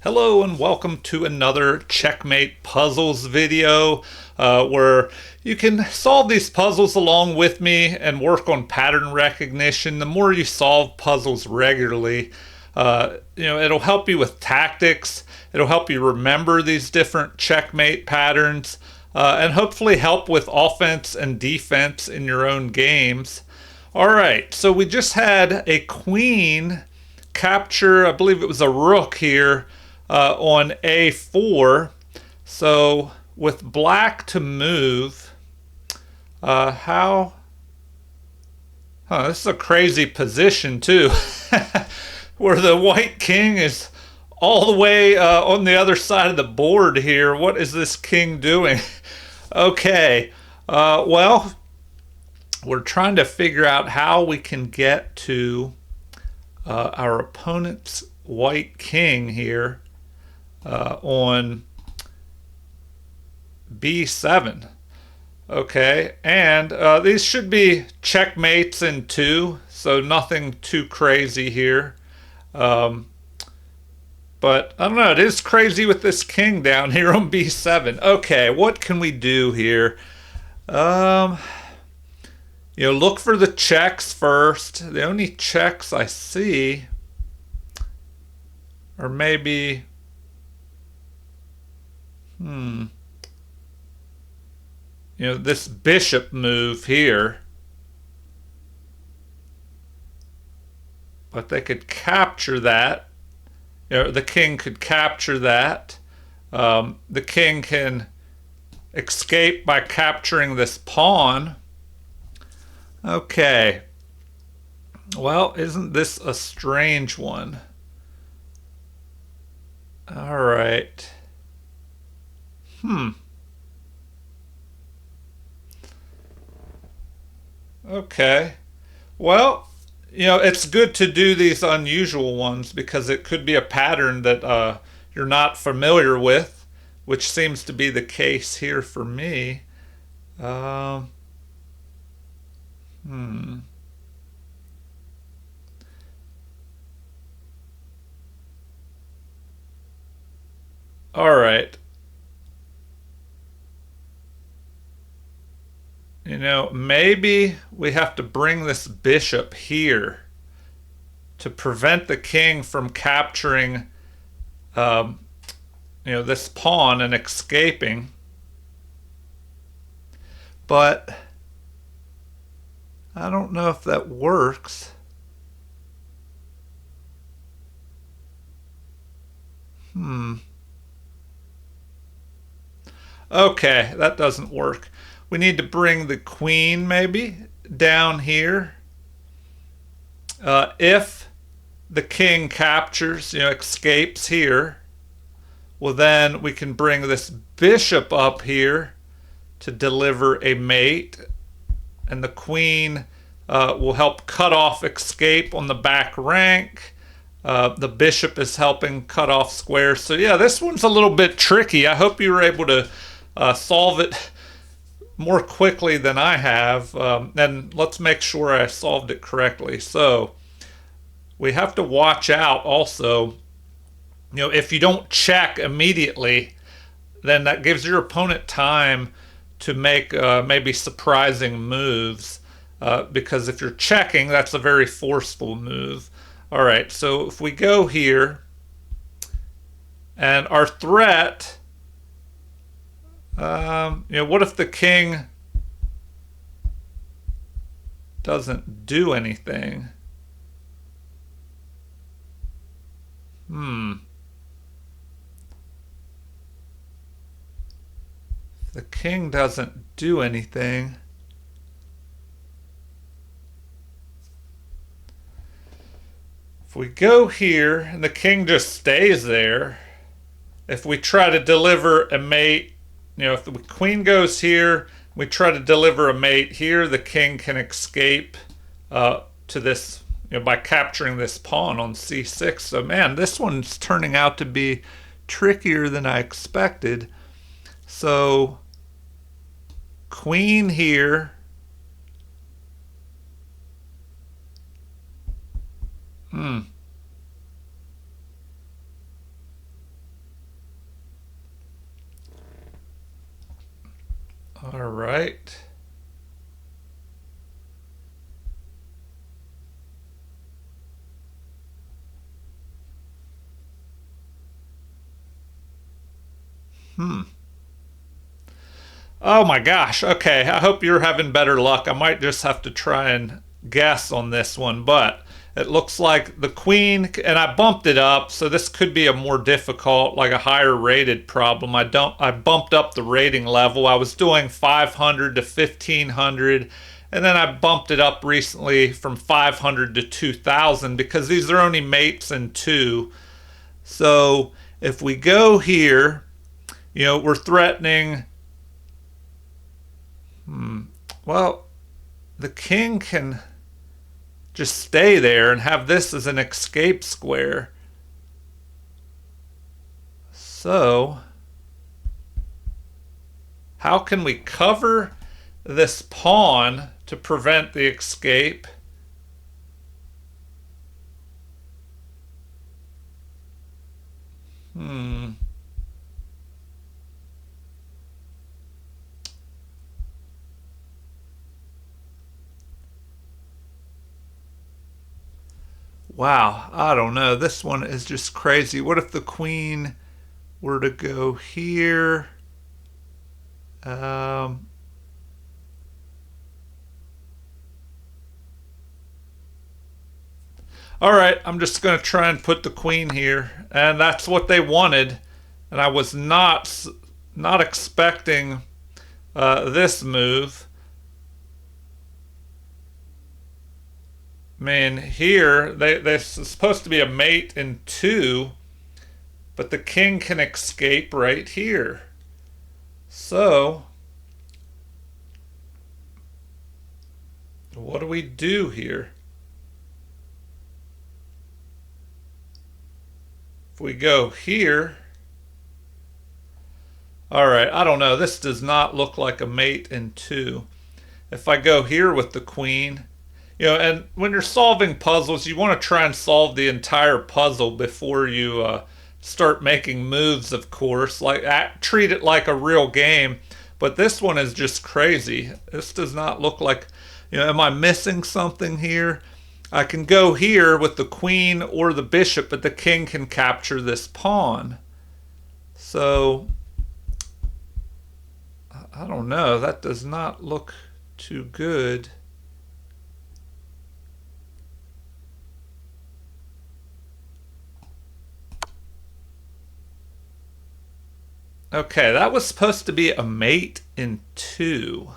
Hello and welcome to another Checkmate puzzles video where you can solve these puzzles along with me and work on pattern recognition. The more you solve puzzles regularly, it'll help you with tactics. It'll help you remember these different checkmate patterns and hopefully help with offense and defense in your own games. All right, so we just had a queen capture, I believe it was a rook here on a4. So with black to move, this is a crazy position too, where the white king is all the way on the other side of the board here. What is this king doing? Okay, well, we're trying to figure out how we can get to our opponent's white king here on b7. Okay, and these should be checkmates in two, so nothing too crazy here. But I don't know, it is crazy with this king down here on b7. Okay, what can we do here? Look for the checks first. The only checks I see are maybe, this bishop move here. But they could capture that. The king could capture that. The king can escape by capturing this pawn. Okay. Well, isn't this a strange one? All right. Okay. Well, it's good to do these unusual ones because it could be a pattern that you're not familiar with, which seems to be the case here for me. All right. Maybe we have to bring this bishop here to prevent the king from capturing, this pawn and escaping. But I don't know if that works. Okay, that doesn't work. We need to bring the queen maybe down here. If the king captures, escapes here, well then we can bring this bishop up here to deliver a mate, and the queen will help cut off escape on the back rank. The bishop is helping cut off squares. So yeah, this one's a little bit tricky. I hope you were able to solve it more quickly than I have. And let's make sure I solved it correctly. So we have to watch out also, if you don't check immediately, then that gives your opponent time to make maybe surprising moves. Because if you're checking, that's a very forceful move. All right, so if we go here, and our threat, what if the king doesn't do anything? The king doesn't do anything. If we go here and the king just stays there, if we try to deliver a mate, if the queen goes here, we try to deliver a mate here, the king can escape to this, by capturing this pawn on c6. So man, this one's turning out to be trickier than I expected. So queen here. All right. Oh my gosh. Okay. I hope you're having better luck. I might just have to try and guess on this one, but it looks like the queen, and I bumped it up, so this could be a more difficult, like a higher rated problem. I bumped up the rating level. I was doing 500 to 1500, and then I bumped it up recently from 500 to 2000 because these are only mates in two. So if we go here, we're threatening. Well, the king can just stay there and have this as an escape square. So, how can we cover this pawn to prevent the escape? Wow, I don't know. This one is just crazy. What if the queen were to go here? Um, all right, I'm just going to try and put the queen here, and that's what they wanted. And I was not expecting this move. I mean, here they're supposed to be a mate in two, but the king can escape right here. So, what do we do here? If we go here, all right, I don't know. This does not look like a mate in two. If I go here with the queen, and when you're solving puzzles, you want to try and solve the entire puzzle before you start making moves, of course. Treat it like a real game. But this one is just crazy. This does not look like, am I missing something here? I can go here with the queen or the bishop, but the king can capture this pawn. So, I don't know. That does not look too good. Okay, that was supposed to be a mate in two.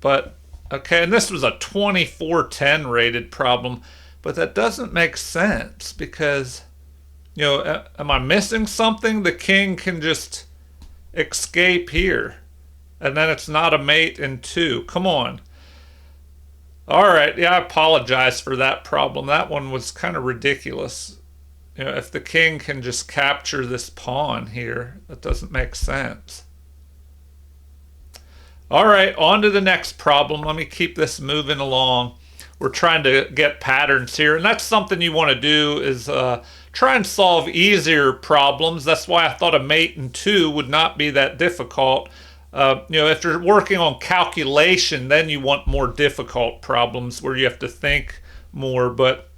But, okay, and this was a 2410 rated problem, but that doesn't make sense because, am I missing something? The king can just escape here, and then it's not a mate in two. Come on. All right, yeah, I apologize for that problem. That one was kind of ridiculous. If the king can just capture this pawn here, that doesn't make sense. All right, on to the next problem. Let me keep this moving along. We're trying to get patterns here, and that's something you want to do is try and solve easier problems. That's why I thought a mate in two would not be that difficult. If you're working on calculation, then you want more difficult problems where you have to think more, but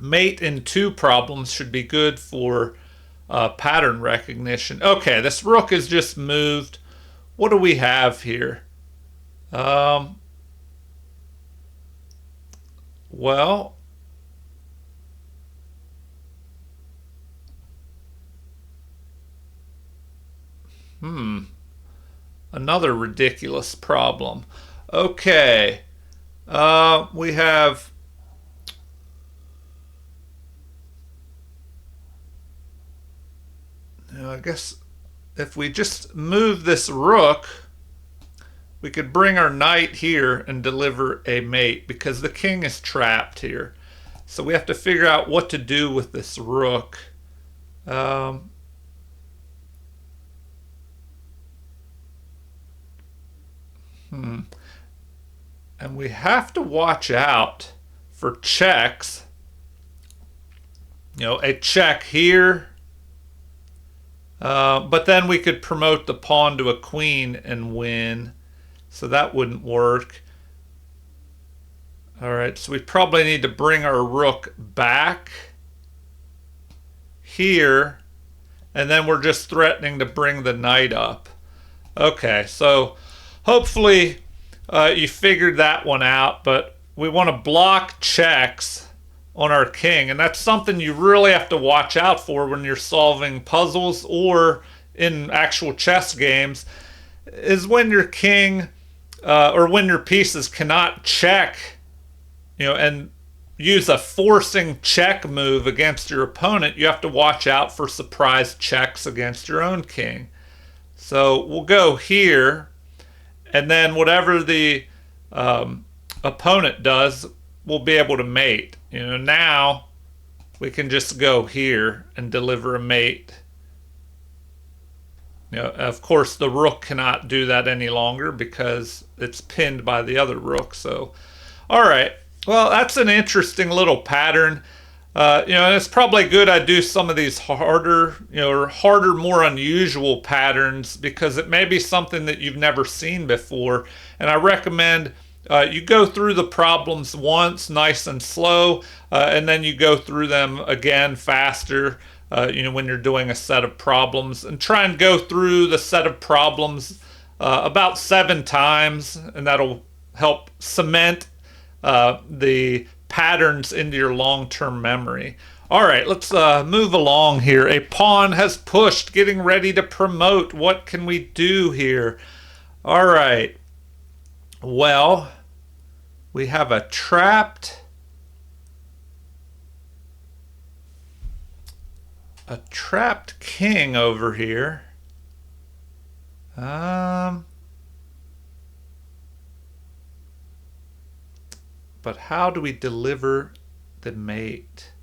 mate in two problems should be good for pattern recognition. Okay, this rook is just moved. What do we have here? Well, another ridiculous problem. Okay, we have. I guess if we just move this rook, we could bring our knight here and deliver a mate because the king is trapped here. So we have to figure out what to do with this rook. And we have to watch out for checks. A check here. But then we could promote the pawn to a queen and win. So that wouldn't work. All right, so we probably need to bring our rook back here. And then we're just threatening to bring the knight up. Okay, so hopefully you figured that one out. But we want to block checks on our king. And that's something you really have to watch out for when you're solving puzzles or in actual chess games, is when your king or when your pieces cannot check, and use a forcing check move against your opponent. You have to watch out for surprise checks against your own king. So we'll go here, and then whatever the opponent does, we'll be able to mate. Now we can just go here and deliver a mate. Of course, the rook cannot do that any longer because it's pinned by the other rook. So, all right. Well, that's an interesting little pattern. And it's probably good I do some of these harder, more unusual patterns, because it may be something that you've never seen before. And I recommend you go through the problems once, nice and slow, and then you go through them again faster, when you're doing a set of problems. And try and go through the set of problems about 7 times, and that'll help cement the patterns into your long-term memory. All right, let's move along here. A pawn has pushed, getting ready to promote. What can we do here? All right. Well, we have a trapped king over here. But how do we deliver the mate?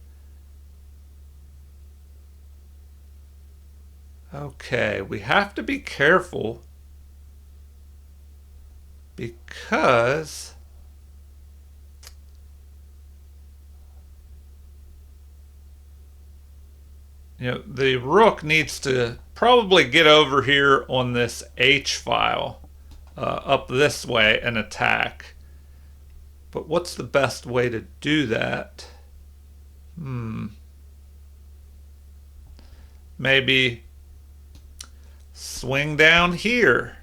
Okay, we have to be careful because the rook needs to probably get over here on this H file up this way and attack. But what's the best way to do that? Maybe swing down here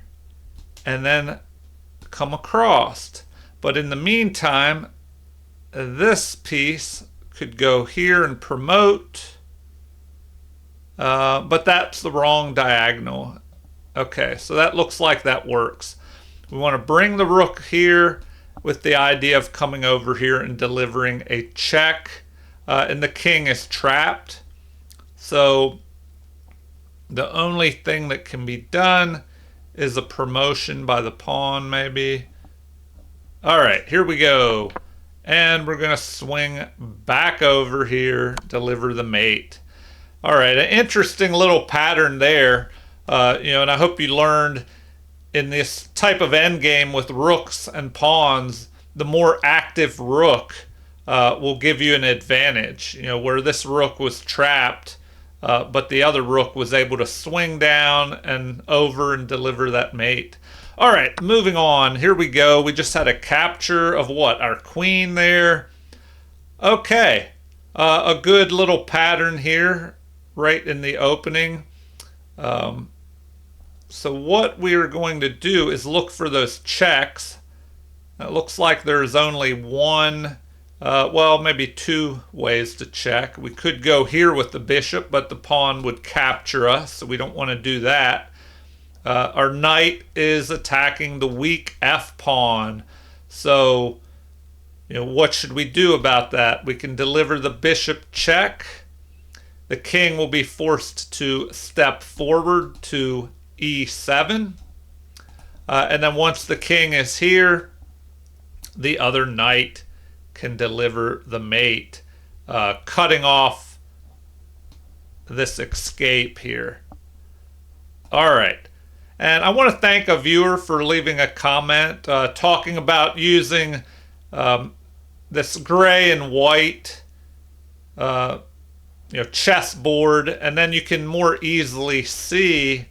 and then come across. But in the meantime, this piece could go here and promote. But that's the wrong diagonal. Okay, so that looks like that works. We want to bring the rook here with the idea of coming over here and delivering a check. And the king is trapped. So the only thing that can be done is a promotion by the pawn, maybe. All right, here we go. And we're going to swing back over here, deliver the mate. All right, an interesting little pattern there. And I hope you learned in this type of endgame with rooks and pawns, the more active rook will give you an advantage. Where this rook was trapped, but the other rook was able to swing down and over and deliver that mate. All right, moving on. Here we go. We just had a capture of what? Our queen there. Okay, a good little pattern here right in the opening. So what we are going to do is look for those checks. It looks like there's only one, maybe 2 ways to check. We could go here with the bishop, but the pawn would capture us, so we don't want to do that. Our knight is attacking the weak F pawn. So, what should we do about that? We can deliver the bishop check. The king will be forced to step forward to E7. And then once the king is here, the other knight can deliver the mate, cutting off this escape here. All right. And I want to thank a viewer for leaving a comment talking about using this gray and white chessboard, and then you can more easily see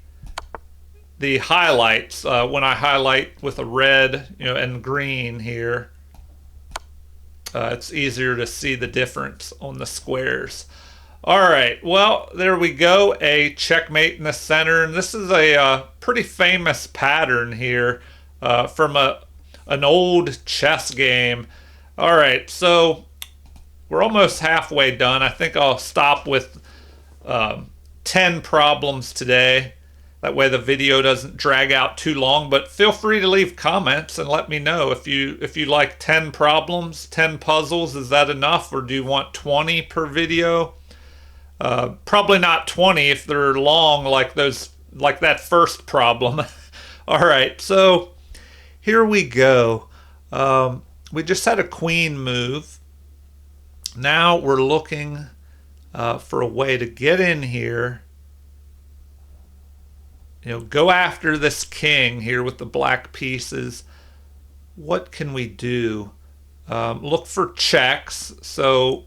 the highlights when I highlight with a red and green here. It's easier to see the difference on the squares. All right, well, there we go, a checkmate in the center, and this is a pretty famous pattern here from an old chess game. All right, so we're almost halfway done. I think I'll stop with 10 problems today. That way the video doesn't drag out too long, but feel free to leave comments and let me know if you like 10 problems, 10 puzzles. Is that enough, or do you want 20 per video? Probably not 20 if they're long like that first problem. All right, so here we go. We just had a queen move. Now we're looking for a way to get in here. Go after this king here with the black pieces. What can we do? Look for checks. So,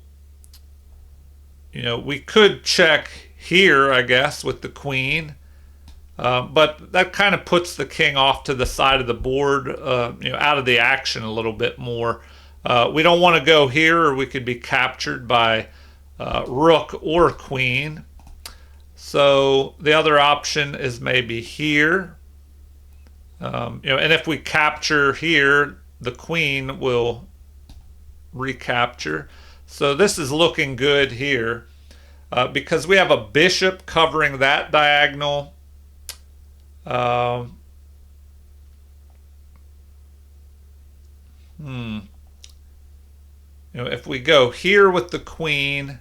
we could check here, I guess, with the queen. But that kind of puts the king off to the side of the board, out of the action a little bit more. We don't want to go here, or we could be captured by rook or queen. So the other option is maybe here. And if we capture here, the queen will recapture. So this is looking good here because we have a bishop covering that diagonal. If we go here with the queen,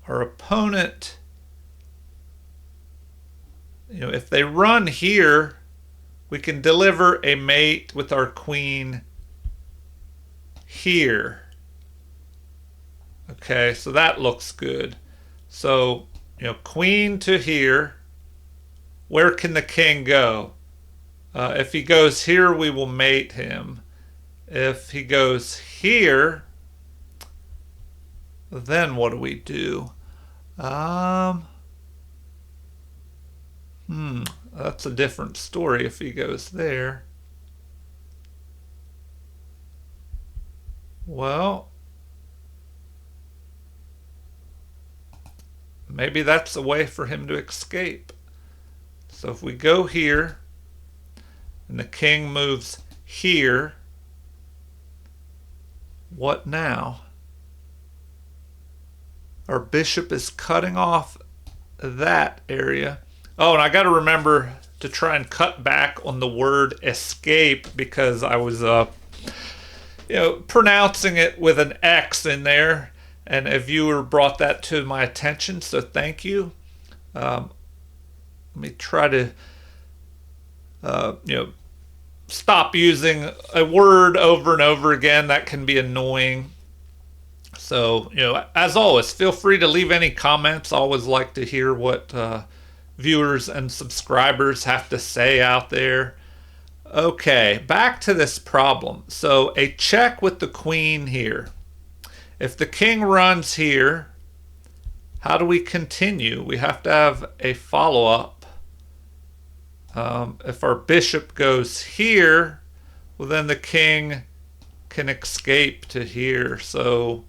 our opponent, if they run here, we can deliver a mate with our queen here. Okay, so that looks good. So, queen to here. Where can the king go? If he goes here, we will mate him. If he goes here, then what do we do? That's a different story if he goes there. Well, maybe that's a way for him to escape. So if we go here, and the king moves here, what now? Our bishop is cutting off that area. Oh, and I got to remember to try and cut back on the word escape because I was, pronouncing it with an X in there, and a viewer brought that to my attention, so thank you. Let me try to, stop using a word over and over again. That can be annoying. So, as always, feel free to leave any comments. I always like to hear what viewers and subscribers have to say out there. Okay, back to this problem. So, a check with the queen here. If the king runs here, how do we continue? We have to have a follow-up. If our bishop goes here, well, then the king can escape to here. So,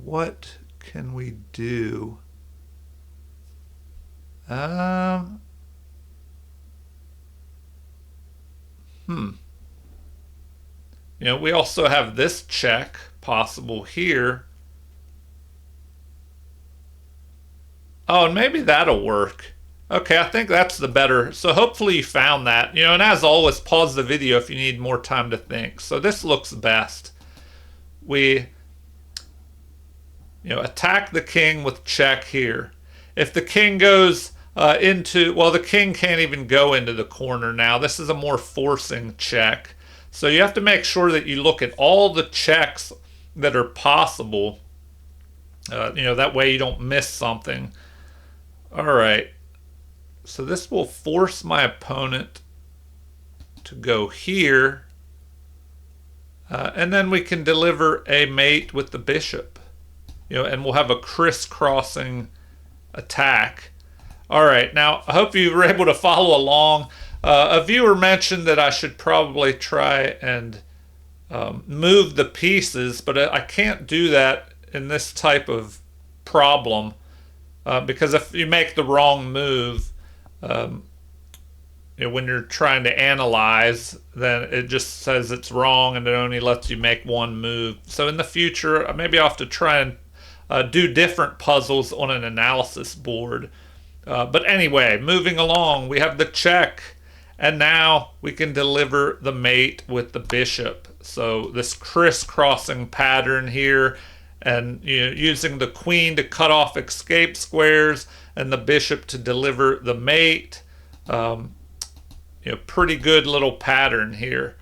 what can we do? We also have this check possible here. Oh, and maybe that'll work. Okay, I think that's the better. So hopefully you found that. And as always, pause the video if you need more time to think. So this looks best. We attack the king with check here. If the king goes the king can't even go into the corner now. This is a more forcing check. So you have to make sure that you look at all the checks that are possible. That way you don't miss something. All right. So this will force my opponent to go here. And then we can deliver a mate with the bishop. And we'll have a crisscrossing attack. All right, now I hope you were able to follow along. A viewer mentioned that I should probably try and move the pieces, but I can't do that in this type of problem because if you make the wrong move, when you're trying to analyze, then it just says it's wrong and it only lets you make one move. So in the future, maybe I'll have to try and do different puzzles on an analysis board. But anyway, moving along, we have the check, and now we can deliver the mate with the bishop. So this crisscrossing pattern here, and using the queen to cut off escape squares and the bishop to deliver the mate. Pretty good little pattern here.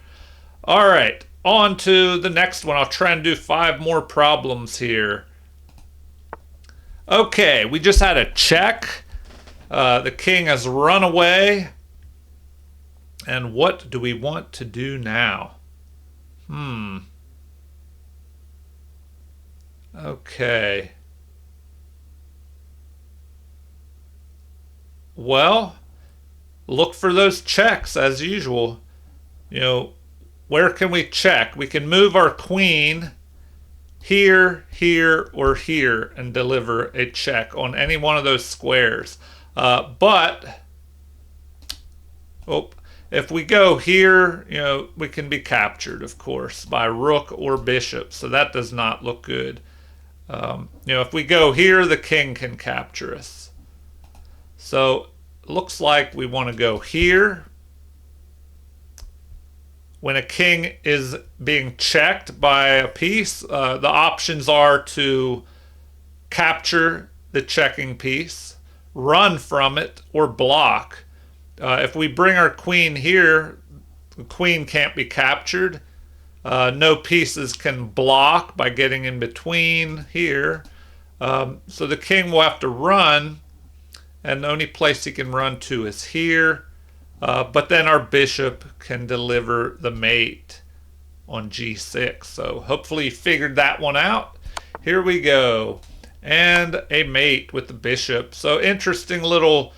All right, on to the next one. I'll try and do 5 more problems here. Okay, we just had a check. The king has run away. And what do we want to do now? Okay. Well, look for those checks as usual. Where can we check? We can move our queen here, here, or here and deliver a check on any one of those squares. But if we go here, we can be captured, of course, by rook or bishop. So that does not look good. If we go here, the king can capture us. So looks like we want to go here. When a king is being checked by a piece, the options are to capture the checking piece, run from it, or block. If we bring our queen here, the queen can't be captured. No pieces can block by getting in between here. So the king will have to run, and the only place he can run to is here. But then our bishop can deliver the mate on g6. So hopefully you figured that one out. Here we go. And a mate with the bishop. So interesting little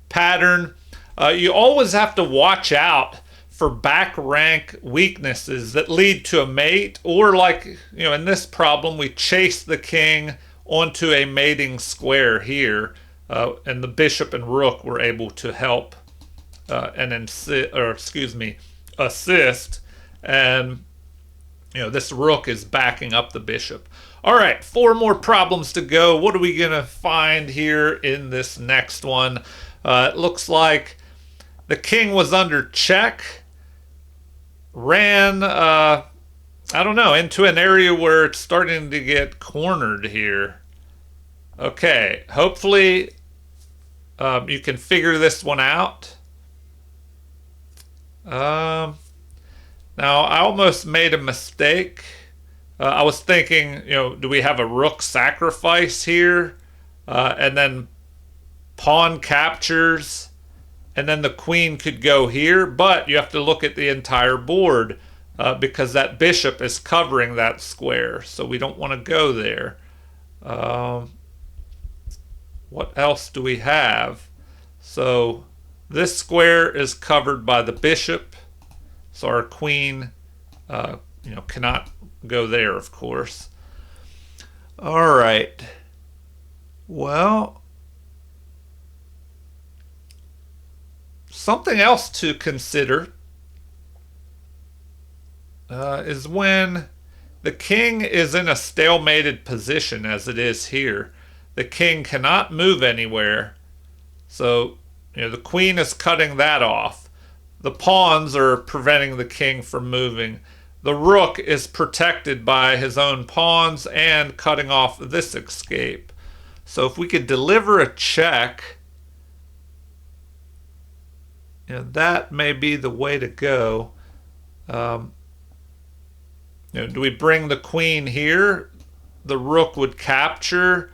pattern. You always have to watch out for back rank weaknesses that lead to a mate, or like, in this problem, we chase the king onto a mating square here, and the bishop and rook were able to help and assist, and this rook is backing up the bishop. All right, 4 more problems to go. What are we gonna find here in this next one? It looks like the king was under check, ran, into an area where it's starting to get cornered here. Okay, hopefully you can figure this one out. Now, I almost made a mistake. I was thinking, do we have a rook sacrifice here? And then pawn captures, and then the queen could go here, but you have to look at the entire board because that bishop is covering that square, so we don't want to go there. What else do we have? So this square is covered by the bishop, so our queen cannot go there, of course. All right. Well, something else to consider is when the king is in a stalemated position, as it is here. The king cannot move anywhere. So, the queen is cutting that off. The pawns are preventing the king from moving. The rook is protected by his own pawns and cutting off this escape. So if we could deliver a check, that may be the way to go. Do we bring the queen here? The rook would capture.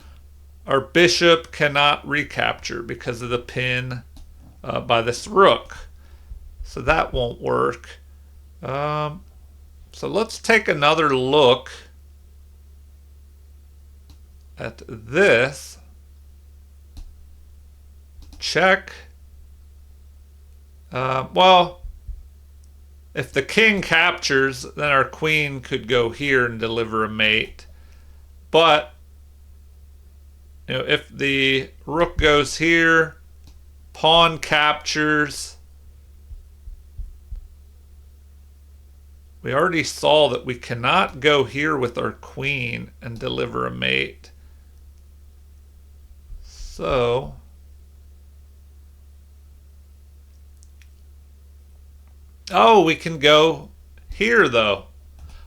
Our bishop cannot recapture because of the pin by this rook. So that won't work. So let's take another look at this. Check. Well, if the king captures, then our queen could go here and deliver a mate. But if the rook goes here, pawn captures. We already saw that we cannot go here with our queen and deliver a mate. So oh, we can go here though.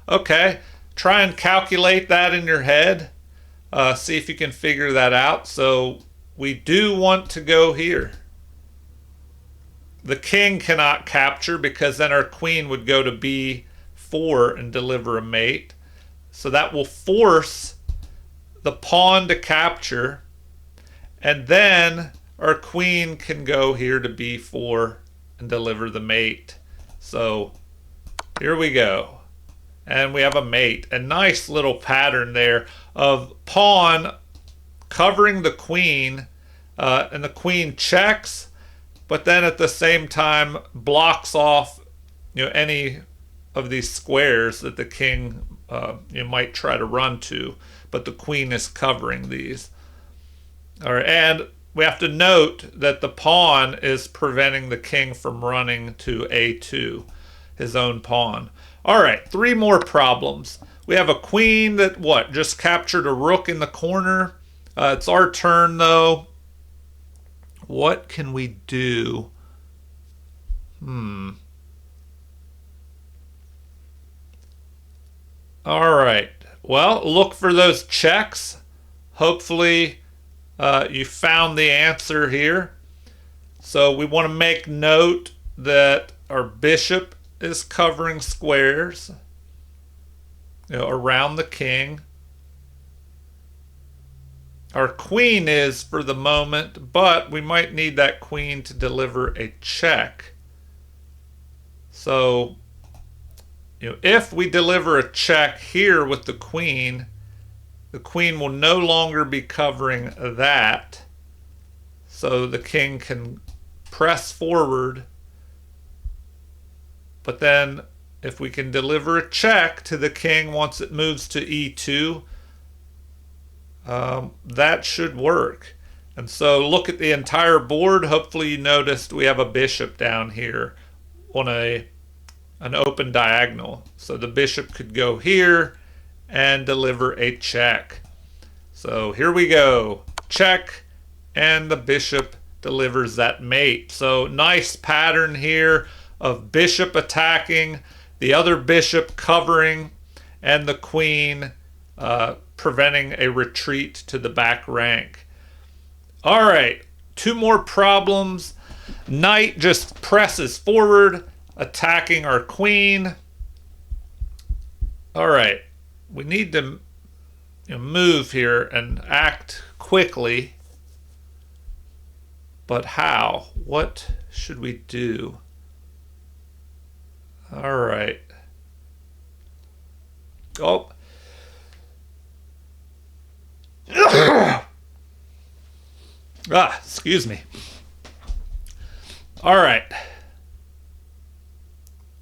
Okay, try and calculate that in your head. See if you can figure that out. So we do want to go here. The king cannot capture because then our queen would go to b4 and deliver a mate. So that will force the pawn to capture. And then our queen can go here to b4 and deliver the mate. So here we go. And we have a mate. A nice little pattern there of pawn covering the queen, and the queen checks, but then at the same time blocks off any of these squares that the king might try to run to, but the queen is covering these. All right, and we have to note that the pawn is preventing the king from running to a2, his own pawn. All right, 3 more problems. We have a queen that, just captured a rook in the corner. It's our turn, though. What can we do? All right. Well, look for those checks. Hopefully, you found the answer here. So we want to make note that our bishop is covering squares around the king. Our queen is for the moment, but we might need that queen to deliver a check. So if we deliver a check here with the queen will no longer be covering that. So the king can press forward. But then if we can deliver a check to the king once it moves to e2, that should work. And so look at the entire board. Hopefully you noticed we have a bishop down here on an open diagonal. So the bishop could go here and deliver a check. So here we go. Check, and the bishop delivers that mate. So nice pattern here of bishop attacking, the other bishop covering, and the queen preventing a retreat to the back rank. All right, 2 more problems. Knight just presses forward, attacking our queen. All right, we need to move here and act quickly. But how? What should we do? All right. Oh. Excuse me. All right.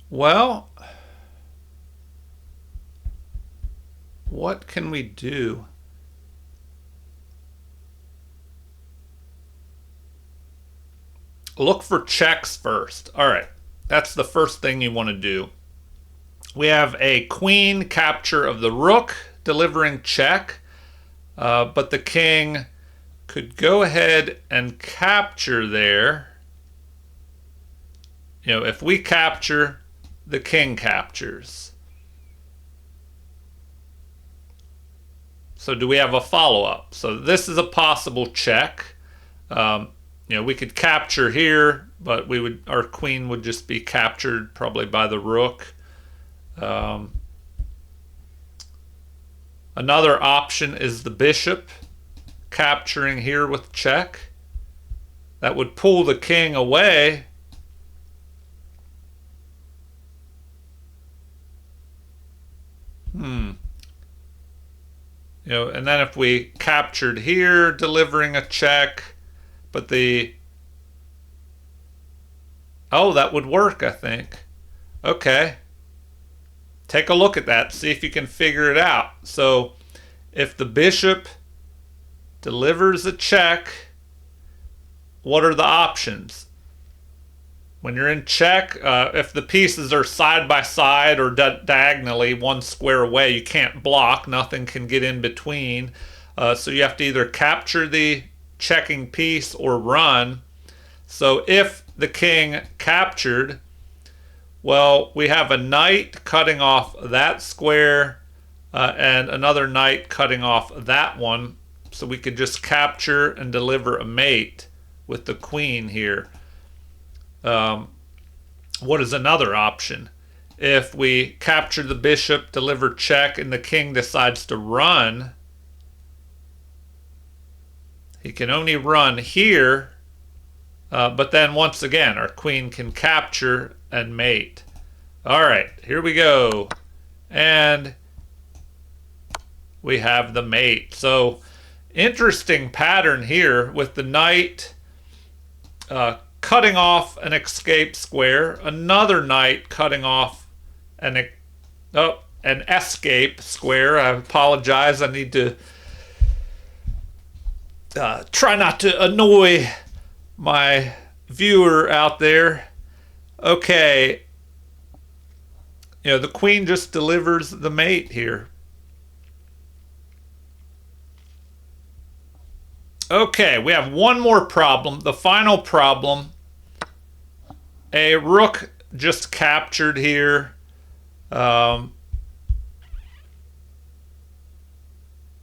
Well, what can we do? Look for checks first. All right. That's the first thing you want to do. We have a queen capture of the rook, delivering check, but the king could go ahead and capture there. If we capture, the king captures. So do we have a follow-up? So this is a possible check. We could capture here, but our queen would just be captured probably by the rook. Another option is the bishop capturing here with check. That would pull the king away. Hmm. And then if we captured here, delivering a check, but oh, that would work, I think. Okay. Take a look at that, see if you can figure it out. So if the bishop delivers a check, what are the options? When you're in check, if the pieces are side by side or diagonally one square away, you can't block. Nothing can get in between. So you have to either capture the checking piece or run. So if the king captured, well, we have a knight cutting off that square and another knight cutting off that one. So we could just capture and deliver a mate with the queen here. What is another option? If we capture the bishop, deliver check, and the king decides to run, he can only run here, but then once again, our queen can capture and mate. All right, here we go. And we have the mate. So, interesting pattern here with the knight cutting off an escape square, another knight cutting off an escape square. I apologize. I need to try not to annoy my viewer out there. Okay. The queen just delivers the mate here. Okay, we have one more problem. The final problem. A rook just captured here. What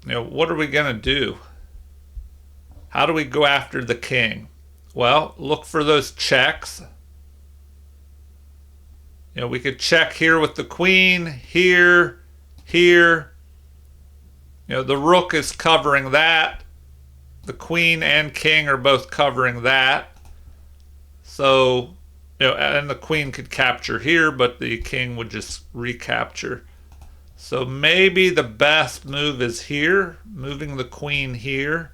are we going to do? How do we go after the king? Well, look for those checks. We could check here with the queen, here, here. The rook is covering that. The queen and king are both covering that. So, and the queen could capture here, but the king would just recapture. So maybe the best move is here, moving the queen here.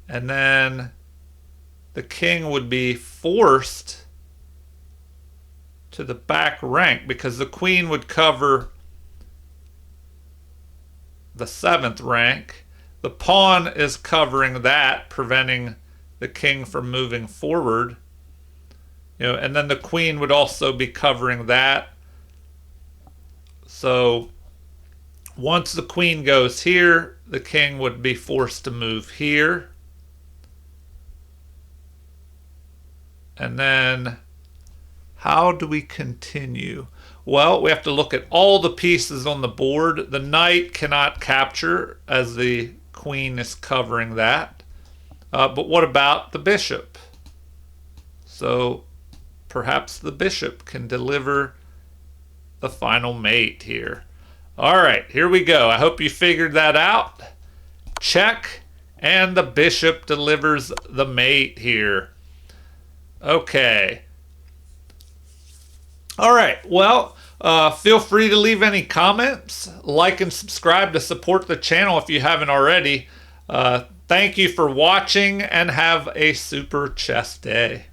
And then the king would be forced to the back rank because the queen would cover the 7th rank. The pawn is covering that, preventing the king from moving forward. And then the queen would also be covering that. So once the queen goes here, the king would be forced to move here. And then how do we continue? Well, we have to look at all the pieces on the board. The knight cannot capture as the queen is covering that. But what about the bishop? So perhaps the bishop can deliver the final mate here. All right, here we go. I hope you figured that out. Check, and the bishop delivers the mate here. Okay. All right, well, feel free to leave any comments, like and subscribe to support the channel if you haven't already. Thank you for watching and have a super chess day.